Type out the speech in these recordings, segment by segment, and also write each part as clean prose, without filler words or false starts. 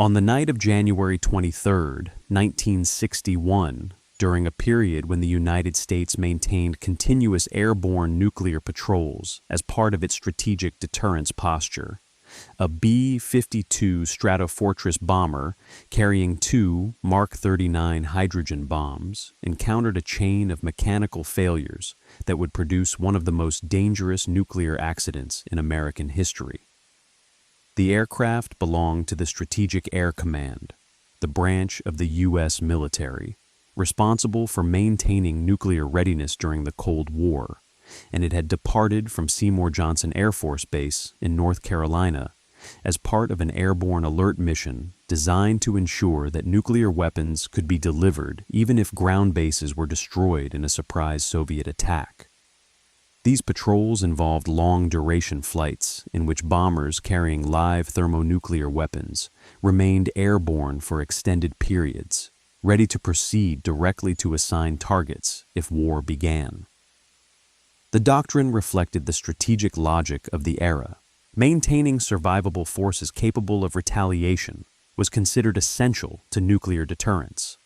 On the night of January 23, 1961, during a period when the United States maintained continuous airborne nuclear patrols as part of its strategic deterrence posture, a B-52 Stratofortress bomber carrying two Mark 39 hydrogen bombs encountered a chain of mechanical failures that would produce one of the most dangerous nuclear accidents in American history. The aircraft belonged to the Strategic Air Command, the branch of the U.S. military, responsible for maintaining nuclear readiness during the Cold War, and it had departed from Seymour Johnson Air Force Base in North Carolina as part of an airborne alert mission designed to ensure that nuclear weapons could be delivered even if ground bases were destroyed in a surprise Soviet attack. These patrols involved long-duration flights in which bombers carrying live thermonuclear weapons remained airborne for extended periods, ready to proceed directly to assigned targets if war began. The doctrine reflected the strategic logic of the era. Maintaining survivable forces capable of retaliation was considered essential to nuclear deterrence.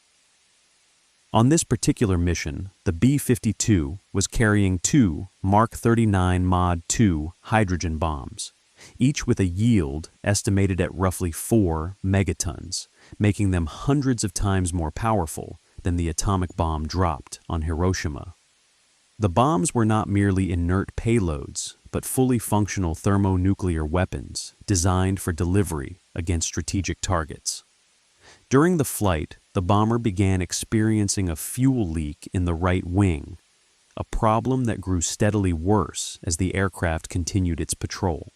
On this particular mission, the B-52 was carrying two Mark 39 Mod 2 hydrogen bombs, each with a yield estimated at roughly 4 megatons, making them hundreds of times more powerful than the atomic bomb dropped on Hiroshima. The bombs were not merely inert payloads, but fully functional thermonuclear weapons designed for delivery against strategic targets. During the flight, the bomber began experiencing a fuel leak in the right wing, a problem that grew steadily worse as the aircraft continued its patrol.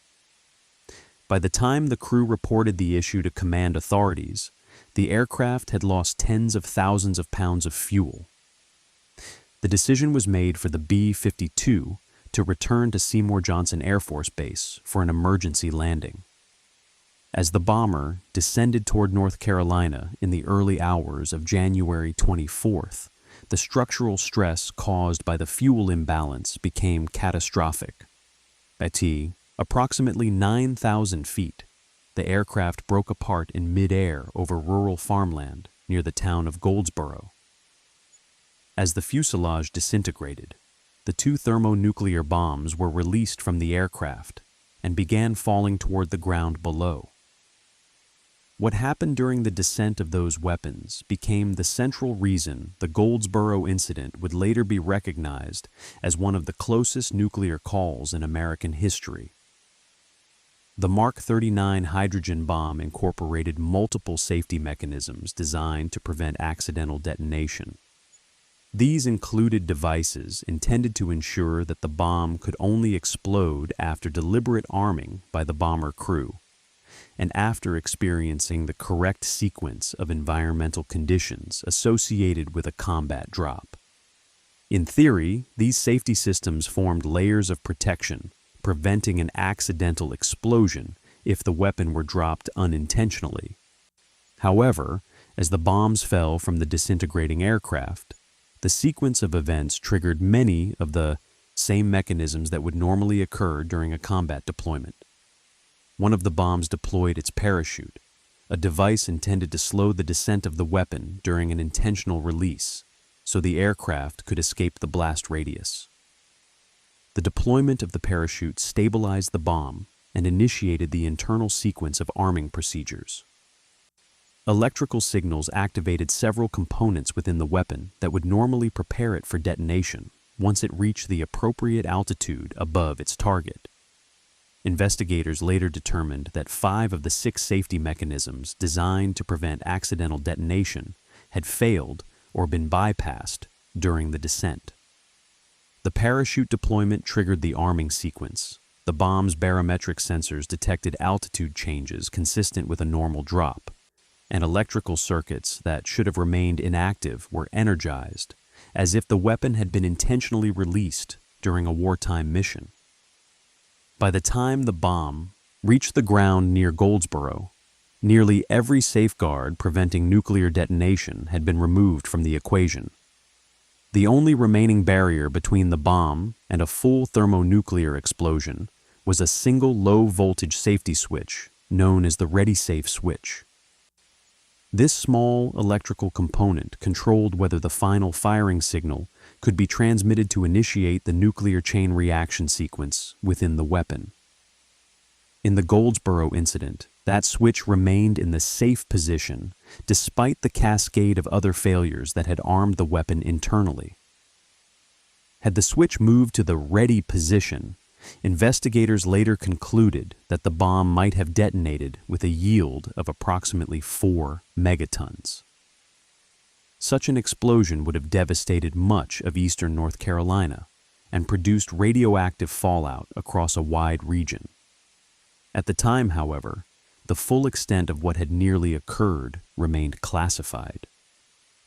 By the time the crew reported the issue to command authorities, the aircraft had lost tens of thousands of pounds of fuel. The decision was made for the B-52 to return to Seymour Johnson Air Force Base for an emergency landing. As the bomber descended toward North Carolina in the early hours of January 24th, the structural stress caused by the fuel imbalance became catastrophic. At approximately 9,000 feet, the aircraft broke apart in mid-air over rural farmland near the town of Goldsboro. As the fuselage disintegrated, the two thermonuclear bombs were released from the aircraft and began falling toward the ground below. What happened during the descent of those weapons became the central reason the Goldsboro incident would later be recognized as one of the closest nuclear calls in American history. The Mark 39 hydrogen bomb incorporated multiple safety mechanisms designed to prevent accidental detonation. These included devices intended to ensure that the bomb could only explode after deliberate arming by the bomber crew, and after experiencing the correct sequence of environmental conditions associated with a combat drop. In theory, these safety systems formed layers of protection, preventing an accidental explosion if the weapon were dropped unintentionally. However, as the bombs fell from the disintegrating aircraft, the sequence of events triggered many of the same mechanisms that would normally occur during a combat deployment. One of the bombs deployed its parachute, a device intended to slow the descent of the weapon during an intentional release, so the aircraft could escape the blast radius. The deployment of the parachute stabilized the bomb and initiated the internal sequence of arming procedures. Electrical signals activated several components within the weapon that would normally prepare it for detonation once it reached the appropriate altitude above its target. Investigators later determined that 5 of the 6 safety mechanisms designed to prevent accidental detonation had failed or been bypassed during the descent. The parachute deployment triggered the arming sequence. The bomb's barometric sensors detected altitude changes consistent with a normal drop, and electrical circuits that should have remained inactive were energized, as if the weapon had been intentionally released during a wartime mission. By the time the bomb reached the ground near Goldsboro, nearly every safeguard preventing nuclear detonation had been removed from the equation. The only remaining barrier between the bomb and a full thermonuclear explosion was a single low-voltage safety switch known as the ReadySafe switch. This small electrical component controlled whether the final firing signal could be transmitted to initiate the nuclear chain reaction sequence within the weapon. In the Goldsboro incident, that switch remained in the safe position despite the cascade of other failures that had armed the weapon internally. Had the switch moved to the ready position, investigators later concluded that the bomb might have detonated with a yield of approximately 4 megatons. Such an explosion would have devastated much of eastern North Carolina and produced radioactive fallout across a wide region. At the time, however, the full extent of what had nearly occurred remained classified.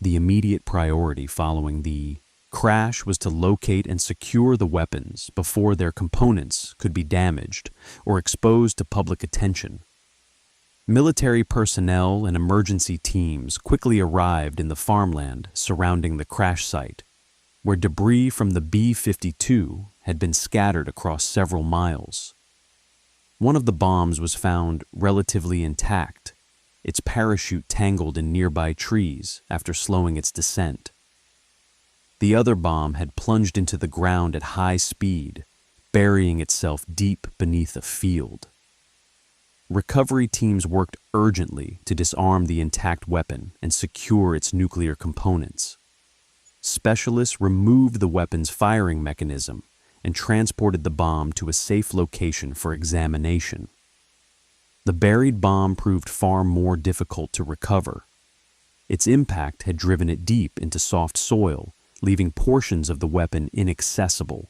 The immediate priority following the crash was to locate and secure the weapons before their components could be damaged or exposed to public attention. Military personnel and emergency teams quickly arrived in the farmland surrounding the crash site, where debris from the B-52 had been scattered across several miles. One of the bombs was found relatively intact, its parachute tangled in nearby trees after slowing its descent. The other bomb had plunged into the ground at high speed, burying itself deep beneath a field. Recovery teams worked urgently to disarm the intact weapon and secure its nuclear components. Specialists removed the weapon's firing mechanism and transported the bomb to a safe location for examination. The buried bomb proved far more difficult to recover. Its impact had driven it deep into soft soil, leaving portions of the weapon inaccessible.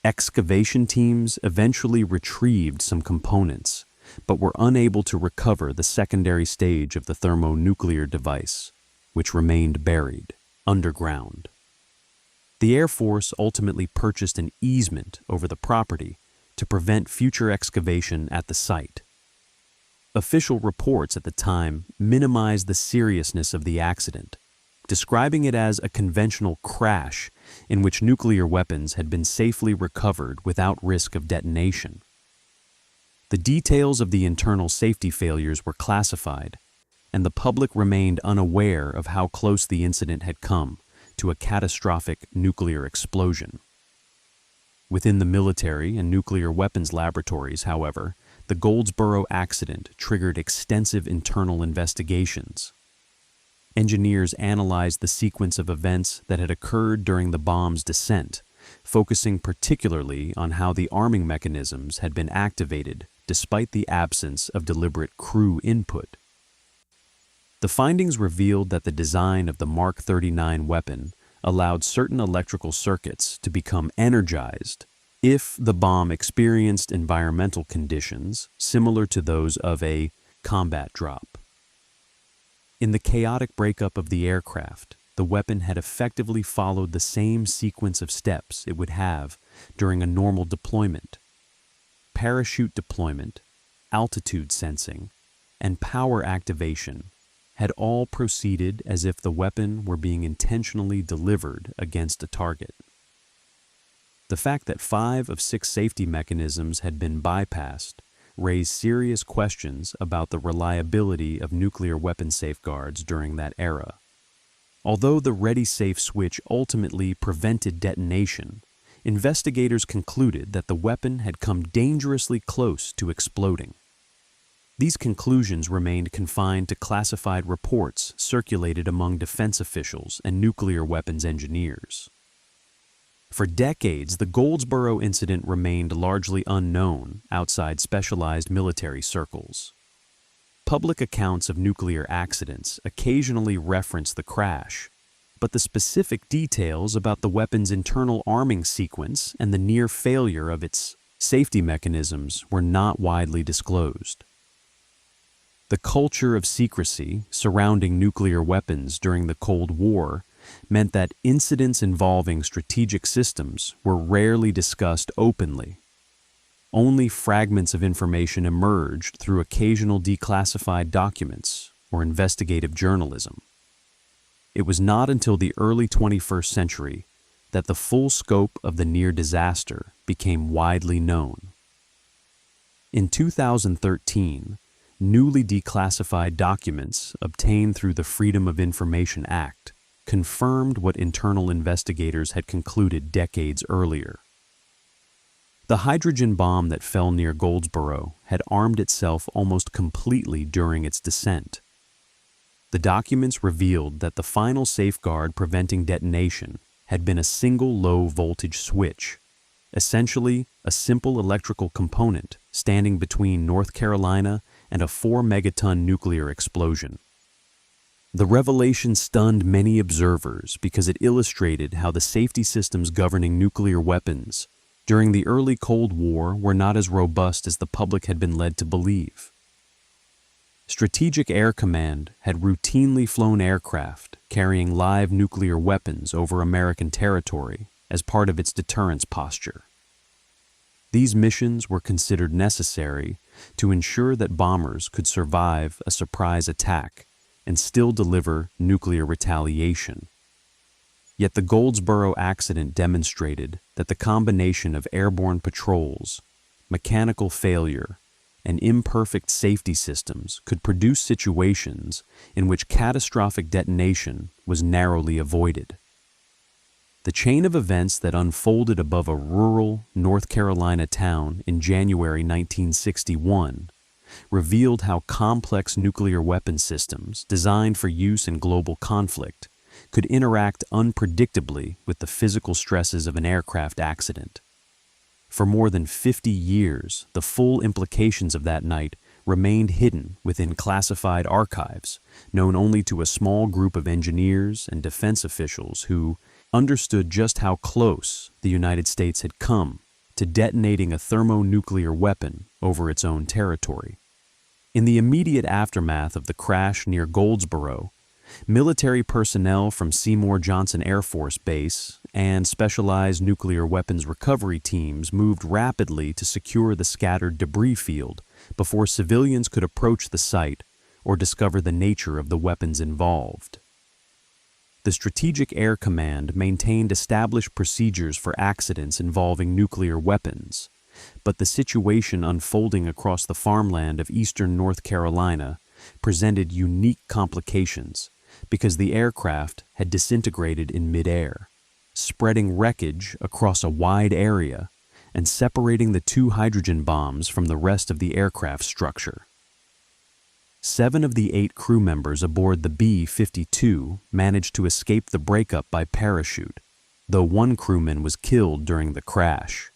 Excavation teams eventually retrieved some components, but were unable to recover the secondary stage of the thermonuclear device, which remained buried underground. The Air Force ultimately purchased an easement over the property to prevent future excavation at the site. Official reports at the time minimized the seriousness of the accident, describing it as a conventional crash in which nuclear weapons had been safely recovered without risk of detonation. The details of the internal safety failures were classified, and the public remained unaware of how close the incident had come to a catastrophic nuclear explosion. Within the military and nuclear weapons laboratories, however, the Goldsboro accident triggered extensive internal investigations. Engineers analyzed the sequence of events that had occurred during the bomb's descent, focusing particularly on how the arming mechanisms had been activated despite the absence of deliberate crew input. The findings revealed that the design of the Mark 39 weapon allowed certain electrical circuits to become energized if the bomb experienced environmental conditions similar to those of a combat drop. In the chaotic breakup of the aircraft, the weapon had effectively followed the same sequence of steps it would have during a normal deployment. Parachute deployment, altitude sensing, and power activation had all proceeded as if the weapon were being intentionally delivered against a target. The fact that 5 of 6 safety mechanisms had been bypassed raised serious questions about the reliability of nuclear weapon safeguards during that era. Although the ready-safe switch ultimately prevented detonation, investigators concluded that the weapon had come dangerously close to exploding. These conclusions remained confined to classified reports circulated among defense officials and nuclear weapons engineers. For decades, the Goldsboro incident remained largely unknown outside specialized military circles. Public accounts of nuclear accidents occasionally reference the crash, but the specific details about the weapon's internal arming sequence and the near failure of its safety mechanisms were not widely disclosed. The culture of secrecy surrounding nuclear weapons during the Cold War meant that incidents involving strategic systems were rarely discussed openly. Only fragments of information emerged through occasional declassified documents or investigative journalism. It was not until the early 21st century that the full scope of the near disaster became widely known. In 2013, newly declassified documents obtained through the Freedom of Information Act confirmed what internal investigators had concluded decades earlier. The hydrogen bomb that fell near Goldsboro had armed itself almost completely during its descent. The documents revealed that the final safeguard preventing detonation had been a single low-voltage switch, essentially a simple electrical component standing between North Carolina and a 4-megaton nuclear explosion. The revelation stunned many observers because it illustrated how the safety systems governing nuclear weapons during the early Cold War were not as robust as the public had been led to believe. Strategic Air Command had routinely flown aircraft carrying live nuclear weapons over American territory as part of its deterrence posture. These missions were considered necessary to ensure that bombers could survive a surprise attack and still deliver nuclear retaliation. Yet the Goldsboro accident demonstrated that the combination of airborne patrols, mechanical failure, and imperfect safety systems could produce situations in which catastrophic detonation was narrowly avoided. The chain of events that unfolded above a rural North Carolina town in January 1961 revealed how complex nuclear weapon systems designed for use in global conflict could interact unpredictably with the physical stresses of an aircraft accident. For more than 50 years, the full implications of that night remained hidden within classified archives, known only to a small group of engineers and defense officials who understood just how close the United States had come to detonating a thermonuclear weapon over its own territory. In the immediate aftermath of the crash near Goldsboro, military personnel from Seymour Johnson Air Force Base and specialized nuclear weapons recovery teams moved rapidly to secure the scattered debris field before civilians could approach the site or discover the nature of the weapons involved. The Strategic Air Command maintained established procedures for accidents involving nuclear weapons, but the situation unfolding across the farmland of eastern North Carolina presented unique complications because the aircraft had disintegrated in midair, spreading wreckage across a wide area and separating the two hydrogen bombs from the rest of the aircraft structure. 7 of the 8 crew members aboard the B-52 managed to escape the breakup by parachute, though one crewman was killed during the crash.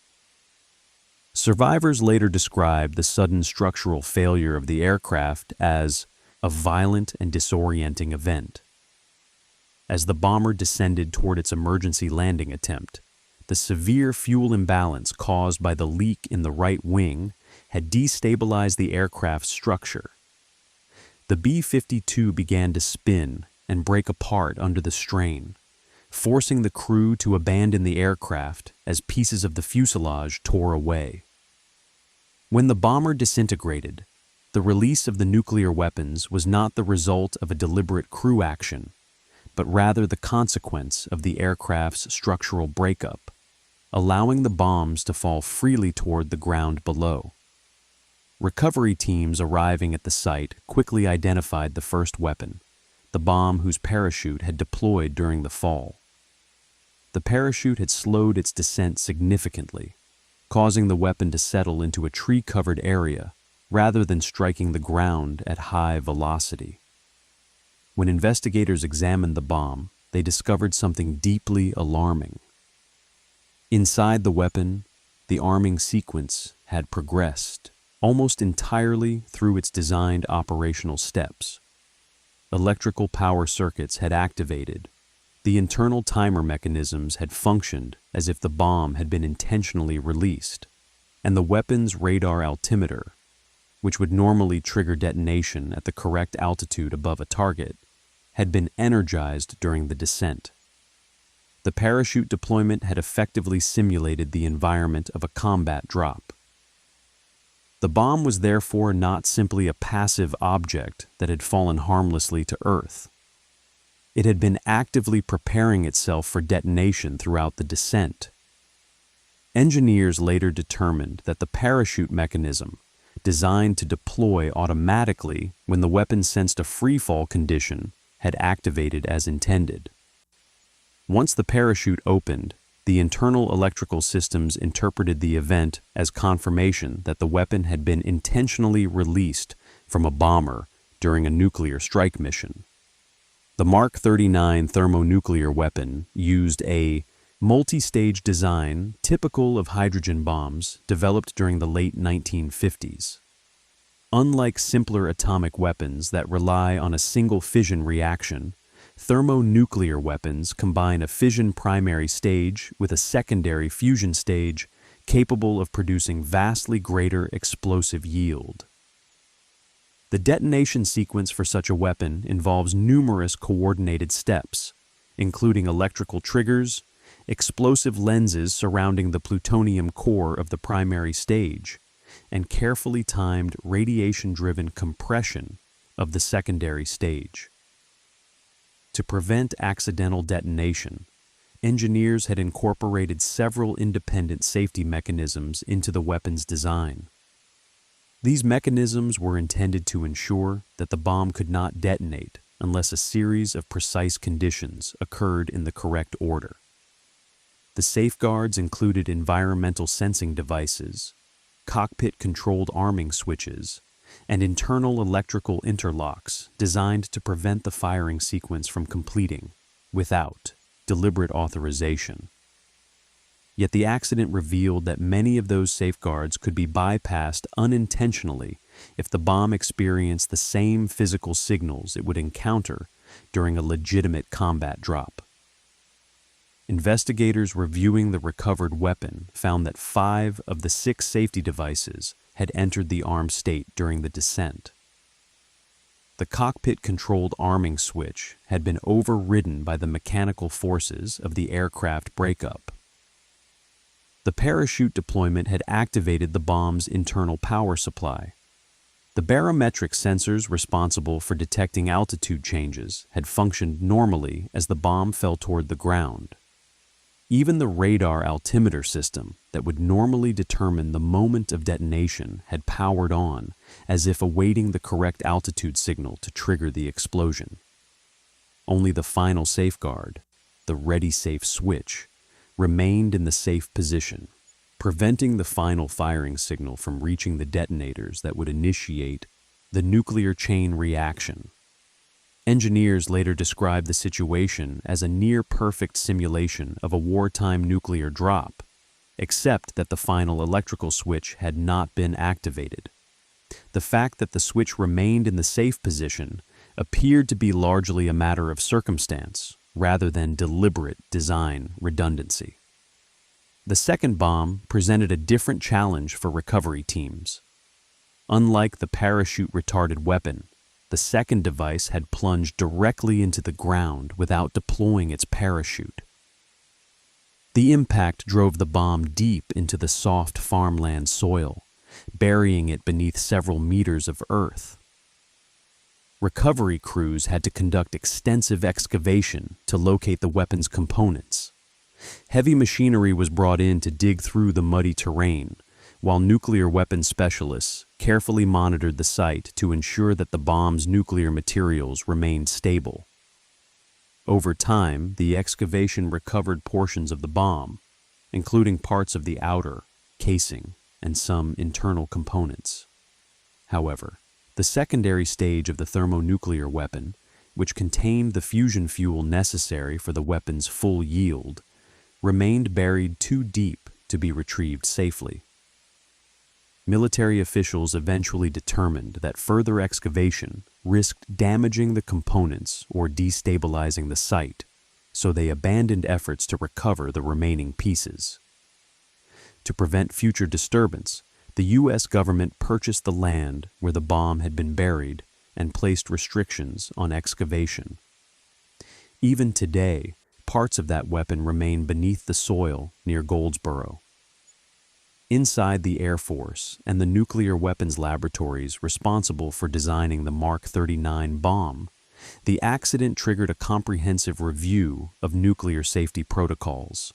Survivors later described the sudden structural failure of the aircraft as a violent and disorienting event. As the bomber descended toward its emergency landing attempt, the severe fuel imbalance caused by the leak in the right wing had destabilized the aircraft's structure. The B-52 began to spin and break apart under the strain, forcing the crew to abandon the aircraft as pieces of the fuselage tore away. When the bomber disintegrated, the release of the nuclear weapons was not the result of a deliberate crew action, but rather the consequence of the aircraft's structural breakup, allowing the bombs to fall freely toward the ground below. Recovery teams arriving at the site quickly identified the first weapon, the bomb whose parachute had deployed during the fall. The parachute had slowed its descent significantly, causing the weapon to settle into a tree-covered area rather than striking the ground at high velocity. When investigators examined the bomb, they discovered something deeply alarming. Inside the weapon, the arming sequence had progressed almost entirely through its designed operational steps. Electrical power circuits had activated. The internal timer mechanisms had functioned as if the bomb had been intentionally released, and the weapon's radar altimeter, which would normally trigger detonation at the correct altitude above a target, had been energized during the descent. The parachute deployment had effectively simulated the environment of a combat drop. The bomb was therefore not simply a passive object that had fallen harmlessly to Earth. It had been actively preparing itself for detonation throughout the descent. Engineers later determined that the parachute mechanism designed to deploy automatically when the weapon sensed a freefall condition had activated as intended. Once the parachute opened, the internal electrical systems interpreted the event as confirmation that the weapon had been intentionally released from a bomber during a nuclear strike mission. The Mark 39 thermonuclear weapon used a multi-stage design typical of hydrogen bombs developed during the late 1950s. Unlike simpler atomic weapons that rely on a single fission reaction, thermonuclear weapons combine a fission primary stage with a secondary fusion stage capable of producing vastly greater explosive yield. The detonation sequence for such a weapon involves numerous coordinated steps, including electrical triggers, explosive lenses surrounding the plutonium core of the primary stage, and carefully timed radiation-driven compression of the secondary stage. To prevent accidental detonation, engineers had incorporated several independent safety mechanisms into the weapon's design. These mechanisms were intended to ensure that the bomb could not detonate unless a series of precise conditions occurred in the correct order. The safeguards included environmental sensing devices, cockpit-controlled arming switches, and internal electrical interlocks designed to prevent the firing sequence from completing without deliberate authorization. Yet the accident revealed that many of those safeguards could be bypassed unintentionally if the bomb experienced the same physical signals it would encounter during a legitimate combat drop. Investigators reviewing the recovered weapon found that 5 of the 6 safety devices had entered the armed state during the descent. The cockpit-controlled arming switch had been overridden by the mechanical forces of the aircraft breakup. The parachute deployment had activated the bomb's internal power supply. The barometric sensors responsible for detecting altitude changes had functioned normally as the bomb fell toward the ground. Even the radar altimeter system that would normally determine the moment of detonation had powered on, as if awaiting the correct altitude signal to trigger the explosion. Only the final safeguard, the ready-safe switch, remained in the safe position, preventing the final firing signal from reaching the detonators that would initiate the nuclear chain reaction. Engineers later described the situation as a near-perfect simulation of a wartime nuclear drop, except that the final electrical switch had not been activated. The fact that the switch remained in the safe position appeared to be largely a matter of circumstance, rather than deliberate design redundancy. The second bomb presented a different challenge for recovery teams. Unlike the parachute-retarded weapon, the second device had plunged directly into the ground without deploying its parachute. The impact drove the bomb deep into the soft farmland soil, burying it beneath several meters of earth. Recovery crews had to conduct extensive excavation to locate the weapon's components. Heavy machinery was brought in to dig through the muddy terrain, while nuclear weapons specialists carefully monitored the site to ensure that the bomb's nuclear materials remained stable. Over time, the excavation recovered portions of the bomb, including parts of the outer, casing, and some internal components. However, the secondary stage of the thermonuclear weapon, which contained the fusion fuel necessary for the weapon's full yield, remained buried too deep to be retrieved safely. Military officials eventually determined that further excavation risked damaging the components or destabilizing the site, so they abandoned efforts to recover the remaining pieces. To prevent future disturbance, the U.S. government purchased the land where the bomb had been buried and placed restrictions on excavation. Even today, parts of that weapon remain beneath the soil near Goldsboro. Inside the Air Force and the nuclear weapons laboratories responsible for designing the Mark 39 bomb, the accident triggered a comprehensive review of nuclear safety protocols.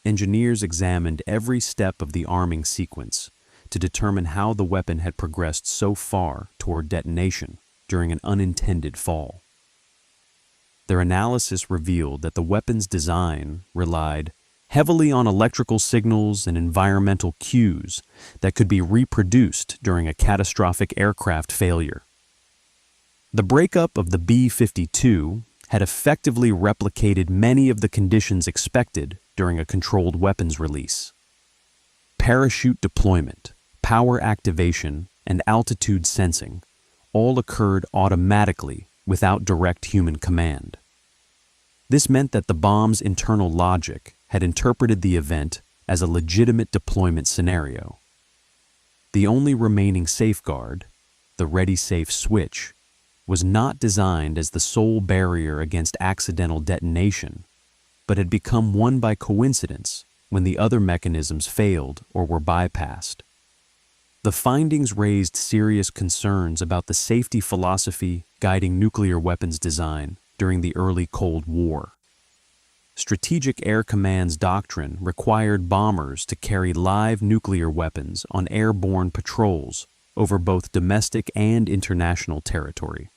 Engineers examined every step of the arming sequence to determine how the weapon had progressed so far toward detonation during an unintended fall. Their analysis revealed that the weapon's design relied heavily on electrical signals and environmental cues that could be reproduced during a catastrophic aircraft failure. The breakup of the B-52 had effectively replicated many of the conditions expected during a controlled weapons release. Parachute deployment, power activation, and altitude sensing all occurred automatically without direct human command. This meant that the bomb's internal logic had interpreted the event as a legitimate deployment scenario. The only remaining safeguard, the ready-safe switch, was not designed as the sole barrier against accidental detonation, but had become one by coincidence when the other mechanisms failed or were bypassed. The findings raised serious concerns about the safety philosophy guiding nuclear weapons design during the early Cold War. Strategic Air Command's doctrine required bombers to carry live nuclear weapons on airborne patrols over both domestic and international territory.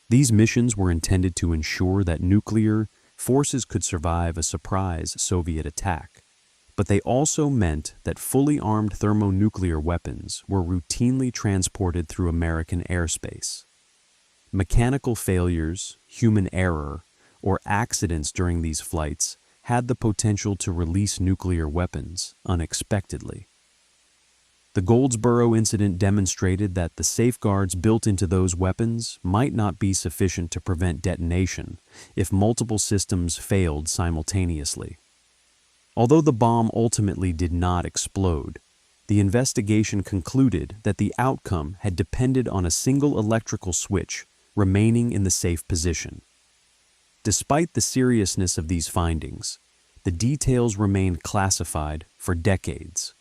These missions were intended to ensure that nuclear forces could survive a surprise Soviet attack, but they also meant that fully armed thermonuclear weapons were routinely transported through American airspace. Mechanical failures, human error, or accidents during these flights had the potential to release nuclear weapons unexpectedly. The Goldsboro incident demonstrated that the safeguards built into those weapons might not be sufficient to prevent detonation if multiple systems failed simultaneously. Although the bomb ultimately did not explode, the investigation concluded that the outcome had depended on a single electrical switch remaining in the safe position. Despite the seriousness of these findings, the details remained classified for decades.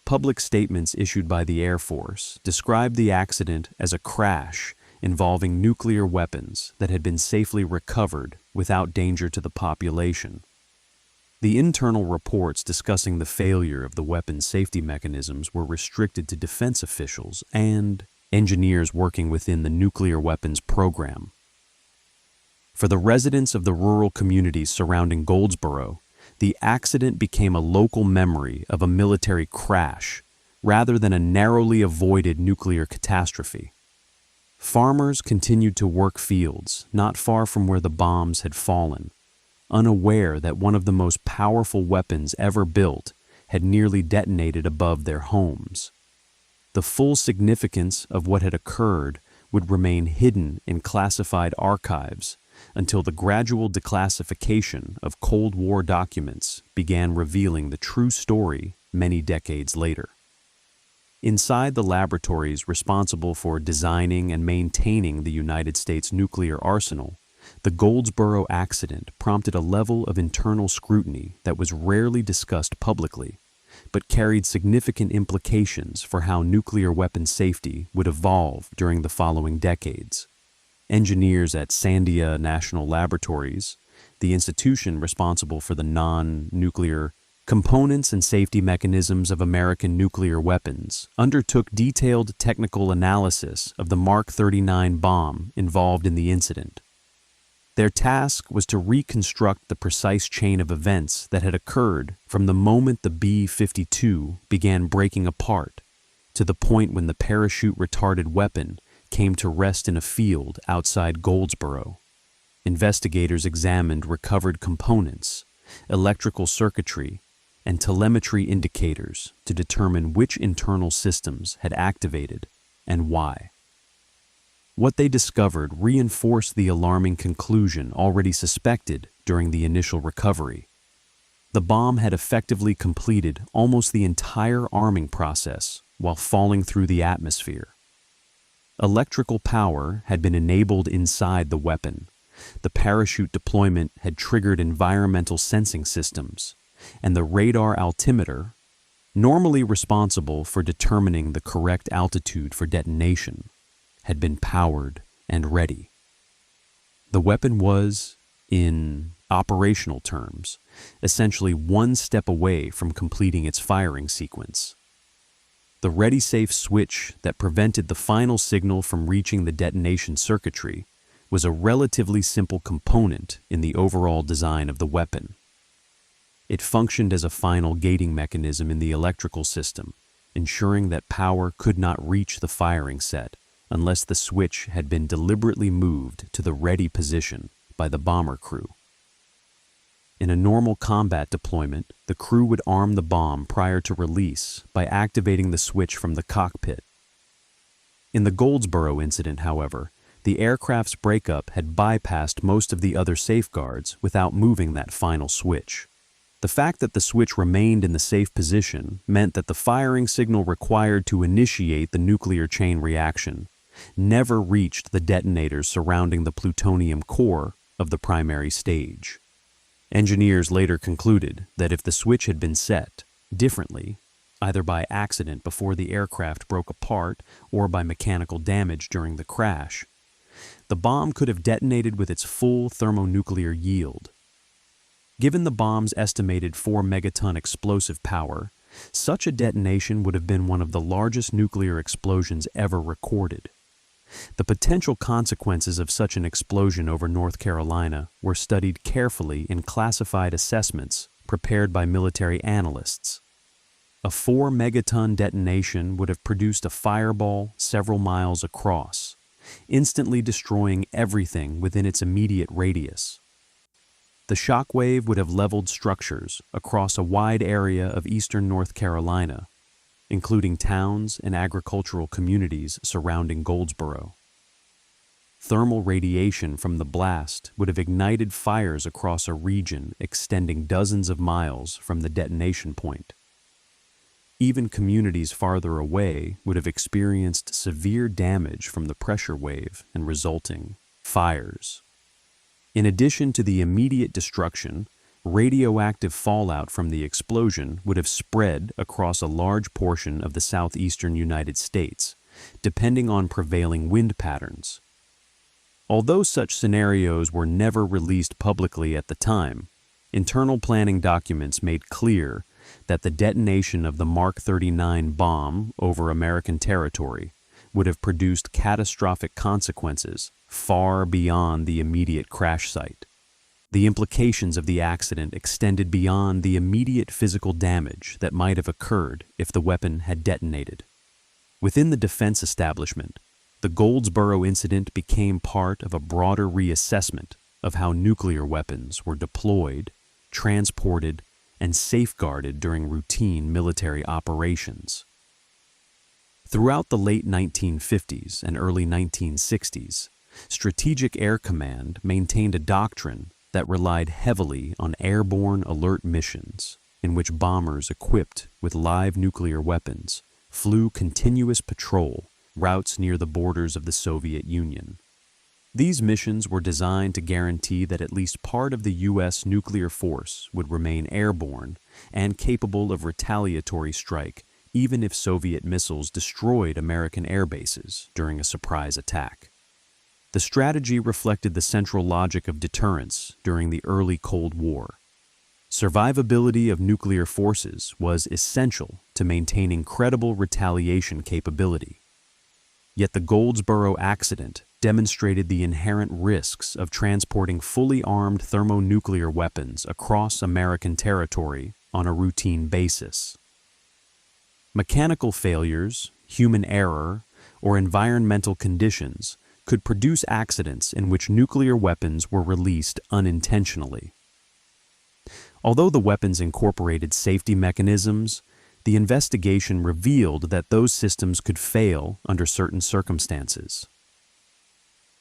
Public statements issued by the Air Force described the accident as a crash involving nuclear weapons that had been safely recovered without danger to the population. The internal reports discussing the failure of the weapons safety mechanisms were restricted to defense officials and engineers working within the nuclear weapons program. For the residents of the rural communities surrounding Goldsboro, the accident became a local memory of a military crash rather than a narrowly avoided nuclear catastrophe. Farmers continued to work fields not far from where the bombs had fallen, unaware that one of the most powerful weapons ever built had nearly detonated above their homes. The full significance of what had occurred would remain hidden in classified archives until the gradual declassification of Cold War documents began revealing the true story many decades later. Inside the laboratories responsible for designing and maintaining the United States nuclear arsenal, the Goldsboro accident prompted a level of internal scrutiny that was rarely discussed publicly, but carried significant implications for how nuclear weapon safety would evolve during the following decades. Engineers at Sandia National Laboratories, the institution responsible for the non-nuclear components and safety mechanisms of American nuclear weapons, undertook detailed technical analysis of the Mark 39 bomb involved in the incident. Their task was to reconstruct the precise chain of events that had occurred from the moment the B-52 began breaking apart to the point when the parachute-retarded weapon came to rest in a field outside Goldsboro. Investigators examined recovered components, electrical circuitry, and telemetry indicators to determine which internal systems had activated and why. What they discovered reinforced the alarming conclusion already suspected during the initial recovery. The bomb had effectively completed almost the entire arming process while falling through the atmosphere. Electrical power had been enabled inside the weapon. The parachute deployment had triggered environmental sensing systems, and the radar altimeter, normally responsible for determining the correct altitude for detonation, had been powered and ready. The weapon was, in operational terms, essentially one step away from completing its firing sequence. The ready-safe switch that prevented the final signal from reaching the detonation circuitry was a relatively simple component in the overall design of the weapon. It functioned as a final gating mechanism in the electrical system, ensuring that power could not reach the firing set unless the switch had been deliberately moved to the ready position by the bomber crew. In a normal combat deployment, the crew would arm the bomb prior to release by activating the switch from the cockpit. In the Goldsboro incident, however, the aircraft's breakup had bypassed most of the other safeguards without moving that final switch. The fact that the switch remained in the safe position meant that the firing signal required to initiate the nuclear chain reaction never reached the detonators surrounding the plutonium core of the primary stage. Engineers later concluded that if the switch had been set differently, either by accident before the aircraft broke apart or by mechanical damage during the crash, the bomb could have detonated with its full thermonuclear yield. Given the bomb's estimated 4-megaton explosive power, such a detonation would have been one of the largest nuclear explosions ever recorded. The potential consequences of such an explosion over North Carolina were studied carefully in classified assessments prepared by military analysts. A 4-megaton detonation would have produced a fireball several miles across, instantly destroying everything within its immediate radius. The shockwave would have leveled structures across a wide area of eastern North Carolina, including towns and agricultural communities surrounding Goldsboro. Thermal radiation from the blast would have ignited fires across a region extending dozens of miles from the detonation point. Even communities farther away would have experienced severe damage from the pressure wave and resulting fires. In addition to the immediate destruction, radioactive fallout from the explosion would have spread across a large portion of the southeastern United States, depending on prevailing wind patterns. Although such scenarios were never released publicly at the time, internal planning documents made clear that the detonation of the Mark 39 bomb over American territory would have produced catastrophic consequences far beyond the immediate crash site. The implications of the accident extended beyond the immediate physical damage that might have occurred if the weapon had detonated. Within the defense establishment, the Goldsboro incident became part of a broader reassessment of how nuclear weapons were deployed, transported, and safeguarded during routine military operations. Throughout the late 1950s and early 1960s, Strategic Air Command maintained a doctrine that relied heavily on airborne alert missions, in which bombers equipped with live nuclear weapons flew continuous patrol routes near the borders of the Soviet Union. These missions were designed to guarantee that at least part of the U.S. nuclear force would remain airborne and capable of retaliatory strike even if Soviet missiles destroyed American air bases during a surprise attack. The strategy reflected the central logic of deterrence during the early Cold War. Survivability of nuclear forces was essential to maintaining credible retaliation capability. Yet the Goldsboro accident demonstrated the inherent risks of transporting fully armed thermonuclear weapons across American territory on a routine basis. Mechanical failures, human error, or environmental conditions could produce accidents in which nuclear weapons were released unintentionally. Although the weapons incorporated safety mechanisms, the investigation revealed that those systems could fail under certain circumstances.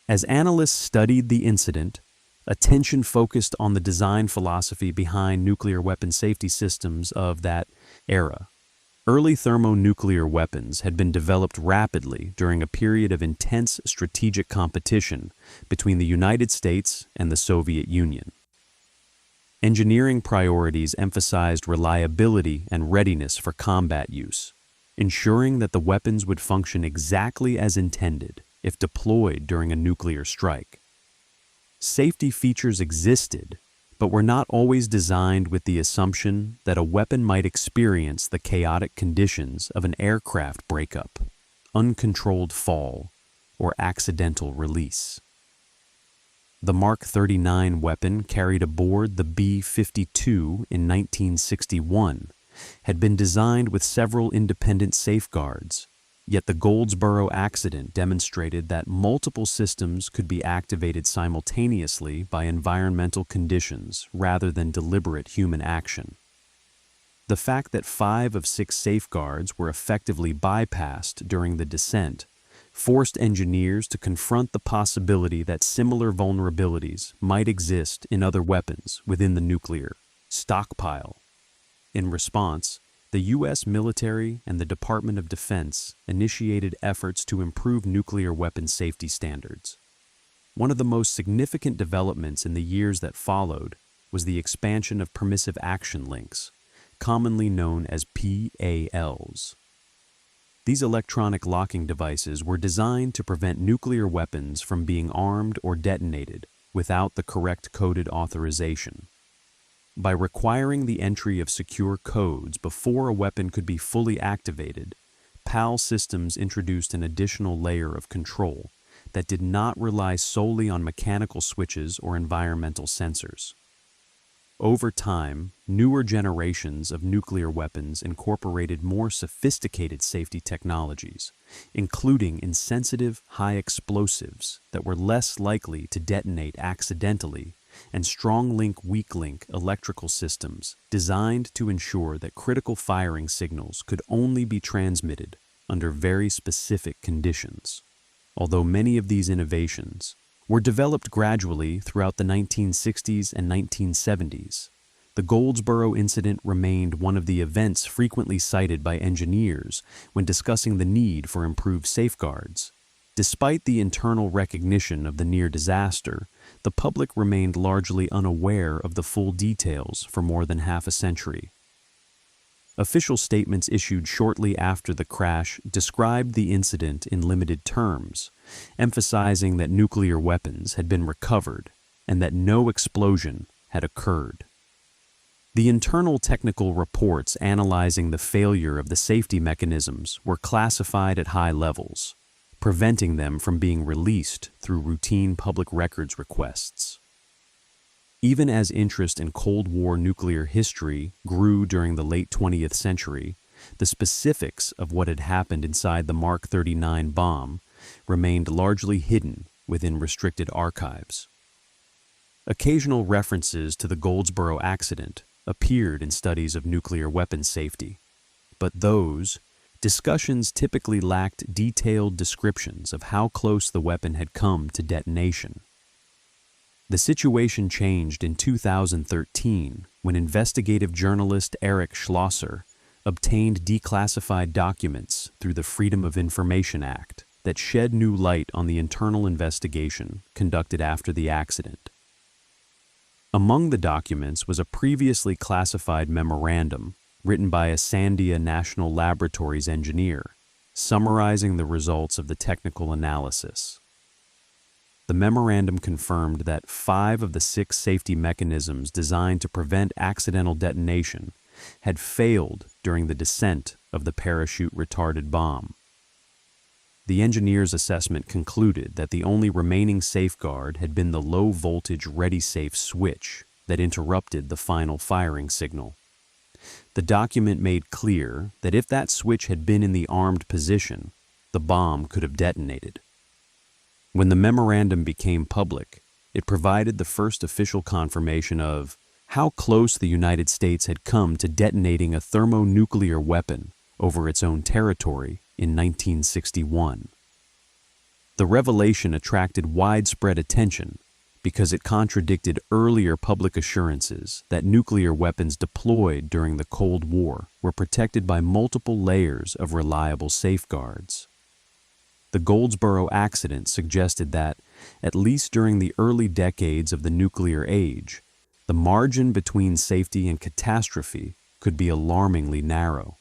As analysts studied the incident, attention focused on the design philosophy behind nuclear weapon safety systems of that era. Early thermonuclear weapons had been developed rapidly during a period of intense strategic competition between the United States and the Soviet Union. Engineering priorities emphasized reliability and readiness for combat use, ensuring that the weapons would function exactly as intended if deployed during a nuclear strike. Safety features existed, but were not always designed with the assumption that a weapon might experience the chaotic conditions of an aircraft breakup, uncontrolled fall, or accidental release. The Mark 39 weapon carried aboard the B-52 in 1961 had been designed with several independent safeguards, yet the Goldsboro accident demonstrated that multiple systems could be activated simultaneously by environmental conditions rather than deliberate human action. The fact that 5 of 6 safeguards were effectively bypassed during the descent forced engineers to confront the possibility that similar vulnerabilities might exist in other weapons within the nuclear stockpile. In response, the U.S. military and the Department of Defense initiated efforts to improve nuclear weapons safety standards. One of the most significant developments in the years that followed was the expansion of permissive action links, commonly known as PALs. These electronic locking devices were designed to prevent nuclear weapons from being armed or detonated without the correct coded authorization. By requiring the entry of secure codes before a weapon could be fully activated, PAL systems introduced an additional layer of control that did not rely solely on mechanical switches or environmental sensors. Over time, newer generations of nuclear weapons incorporated more sophisticated safety technologies, including insensitive high explosives that were less likely to detonate accidentally, and strong-link weak-link electrical systems designed to ensure that critical firing signals could only be transmitted under very specific conditions. Although many of these innovations were developed gradually throughout the 1960s and 1970s, the Goldsboro incident remained one of the events frequently cited by engineers when discussing the need for improved safeguards. Despite the internal recognition of the near disaster, the public remained largely unaware of the full details for more than half a century. Official statements issued shortly after the crash described the incident in limited terms, emphasizing that nuclear weapons had been recovered and that no explosion had occurred. The internal technical reports analyzing the failure of the safety mechanisms were classified at high levels, preventing them from being released through routine public records requests. Even as interest in Cold War nuclear history grew during the late 20th century, the specifics of what had happened inside the Mark 39 bomb remained largely hidden within restricted archives. Occasional references to the Goldsboro accident appeared in studies of nuclear weapons safety, but those discussions typically lacked detailed descriptions of how close the weapon had come to detonation. The situation changed in 2013 when investigative journalist Eric Schlosser obtained declassified documents through the Freedom of Information Act that shed new light on the internal investigation conducted after the accident. Among the documents was a previously classified memorandum written by a Sandia National Laboratories engineer, summarizing the results of the technical analysis. The memorandum confirmed that 5 of the 6 safety mechanisms designed to prevent accidental detonation had failed during the descent of the parachute-retarded bomb. The engineer's assessment concluded that the only remaining safeguard had been the low-voltage ready-safe switch that interrupted the final firing signal. The document made clear that if that switch had been in the armed position, the bomb could have detonated. When the memorandum became public, it provided the first official confirmation of how close the United States had come to detonating a thermonuclear weapon over its own territory in 1961. The revelation attracted widespread attention because it contradicted earlier public assurances that nuclear weapons deployed during the Cold War were protected by multiple layers of reliable safeguards. The Goldsboro accident suggested that, at least during the early decades of the nuclear age, the margin between safety and catastrophe could be alarmingly narrow.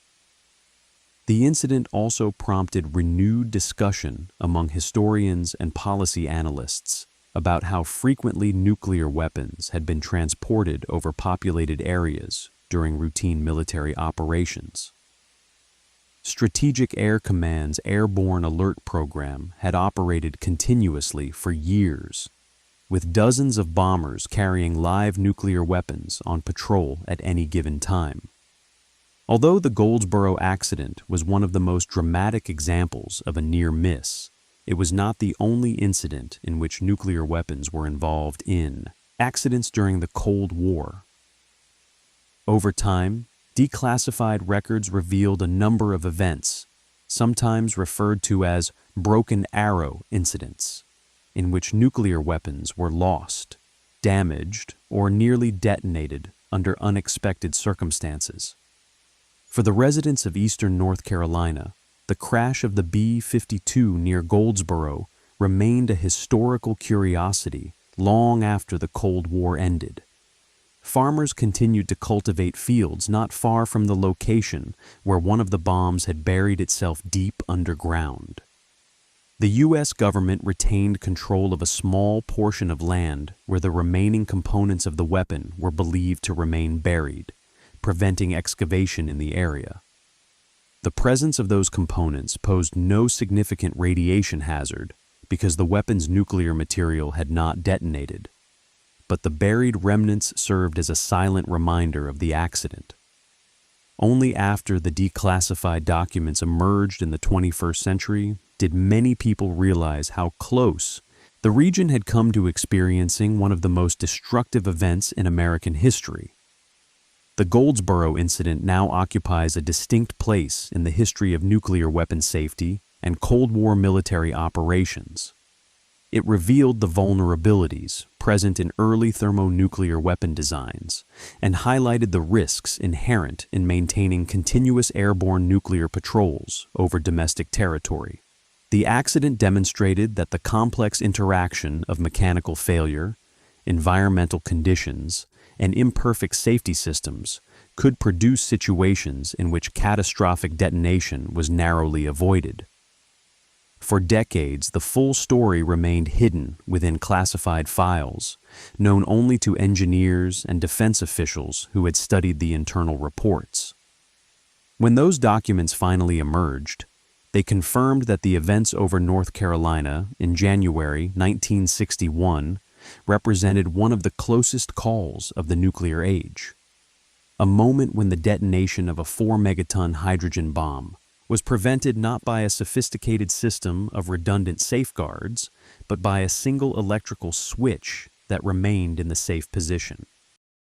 The incident also prompted renewed discussion among historians and policy analysts about how frequently nuclear weapons had been transported over populated areas during routine military operations. Strategic Air Command's Airborne Alert Program had operated continuously for years, with dozens of bombers carrying live nuclear weapons on patrol at any given time. Although the Goldsboro accident was one of the most dramatic examples of a near miss, it was not the only incident in which nuclear weapons were involved in accidents during the Cold War. Over time, declassified records revealed a number of events, sometimes referred to as broken arrow incidents, in which nuclear weapons were lost, damaged, or nearly detonated under unexpected circumstances. For the residents of eastern North Carolina, the crash of the B-52 near Goldsboro remained a historical curiosity long after the Cold War ended. Farmers continued to cultivate fields not far from the location where one of the bombs had buried itself deep underground. The U.S. government retained control of a small portion of land where the remaining components of the weapon were believed to remain buried, preventing excavation in the area. The presence of those components posed no significant radiation hazard because the weapon's nuclear material had not detonated, but the buried remnants served as a silent reminder of the accident. Only after the declassified documents emerged in the 21st century did many people realize how close the region had come to experiencing one of the most destructive events in American history. The Goldsboro incident now occupies a distinct place in the history of nuclear weapon safety and Cold War military operations. It revealed the vulnerabilities present in early thermonuclear weapon designs and highlighted the risks inherent in maintaining continuous airborne nuclear patrols over domestic territory. The accident demonstrated that the complex interaction of mechanical failure, environmental conditions, and imperfect safety systems could produce situations in which catastrophic detonation was narrowly avoided. For decades, the full story remained hidden within classified files, known only to engineers and defense officials who had studied the internal reports. When those documents finally emerged, they confirmed that the events over North Carolina in January 1961 represented one of the closest calls of the nuclear age, a moment when the detonation of a 4-megaton hydrogen bomb was prevented not by a sophisticated system of redundant safeguards, but by a single electrical switch that remained in the safe position.